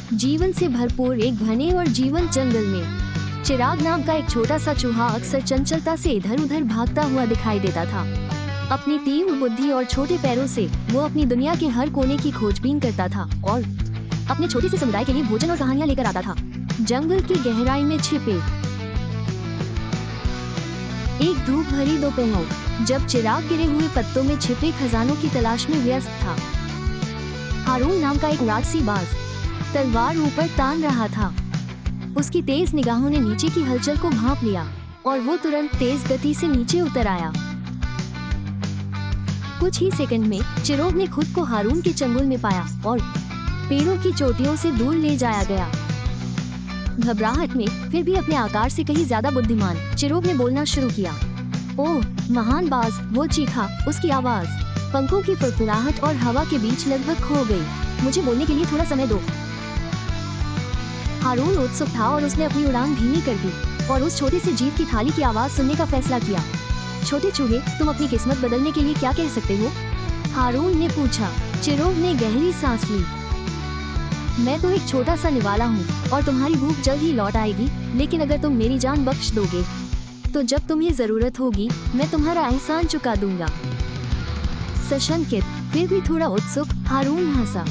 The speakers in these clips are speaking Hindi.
जीवन से भरपूर एक घने और जीवंत जंगल में चिराग नाम का एक छोटा सा चूहा अक्सर चंचलता से इधर उधर भागता हुआ दिखाई देता था। अपनी तीव्र बुद्धि और छोटे पैरों से वो अपनी दुनिया के हर कोने की खोजबीन करता था और अपने छोटे से समुदाय के लिए भोजन और कहानियां लेकर आता था। जंगल की गहराई में छिपे एक धूप भरी दोपहर, जब चिराग गिरे हुए पत्तों में छिपे खजानों की तलाश में व्यस्त था, हारून नाम का एक राजसी बाज तलवार ऊपर तान रहा था। उसकी तेज निगाहों ने नीचे की हलचल को भांप लिया और वो तुरंत तेज गति से नीचे उतर आया। कुछ ही सेकंड में चिराग ने खुद को हारून के चंगुल में पाया और पेड़ों की चोटियों से दूर ले जाया गया। घबराहट में फिर भी अपने आकार से कहीं ज्यादा बुद्धिमान चिराग ने बोलना शुरू किया। ओह महान बाज, वो चीखा। उसकी आवाज पंखों की फुरफुराहट और हवा के बीच लगभग खो गई। मुझे बोलने के लिए थोड़ा समय दो। हारून उत्सुक था और उसने अपनी उड़ान धीमी कर दी और उस छोटे से जीव की थाली की आवाज सुनने का फैसला किया। छोटे चूहे, तुम अपनी किस्मत बदलने के लिए क्या कह सकते हो? हारून ने पूछा। चिराग ने गहरी सांस ली। मैं तो एक छोटा सा निवाला हूँ और तुम्हारी भूख जल्द ही लौट आएगी, लेकिन अगर तुम मेरी जान बख्श दोगे तो जब तुम्हें जरूरत होगी मैं तुम्हारा एहसान चुका दूंगा। सशंकित फिर भी थोड़ा उत्सुक हारून हंसा।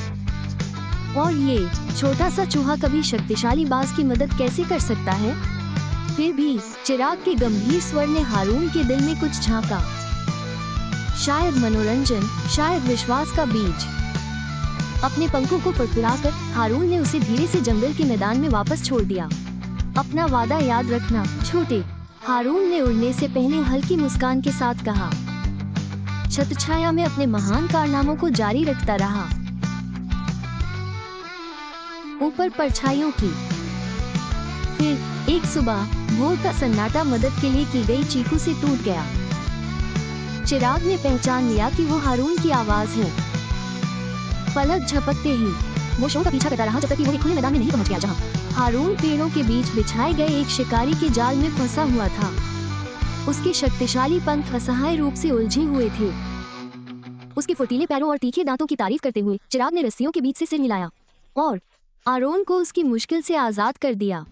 और ये छोटा सा चूहा कभी शक्तिशाली बाज की मदद कैसे कर सकता है? फिर भी चिराग के गंभीर स्वर ने हारून के दिल में कुछ झांका। शायद मनोरंजन, शायद विश्वास का बीज। अपने पंखों को फड़फड़ाकर हारून ने उसे धीरे से जंगल के मैदान में वापस छोड़ दिया। अपना वादा याद रखना छोटे, हारून ने उड़ने से पहले हल्की मुस्कान के साथ कहा। छत्रछाया में अपने महान कारनामों को जारी रखता रहा। ऊपर परछाइयों की। फिर एक सुबह भोर का सन्नाटा मदद के लिए की गई चीखों से टूट गया। चिराग ने पहचान लिया कि वो हारून की आवाज है। पलक झपकते ही वो शोर का पीछा करता रहा जब तक कि वो एक खुले मैदान में नहीं पहुंच गया, जहां हारून पेड़ों के बीच बिछाए गए एक शिकारी के जाल में फंसा हुआ था। उसके शक्तिशाली पंख असहाय रूप से उलझे हुए थे। उसके फुर्तीले पैरों और तीखे दांतों की तारीफ करते हुए चिराग ने रस्सियों के बीच से सिर हिलाया और हारून को उसकी मुश्किल से आजाद कर दिया।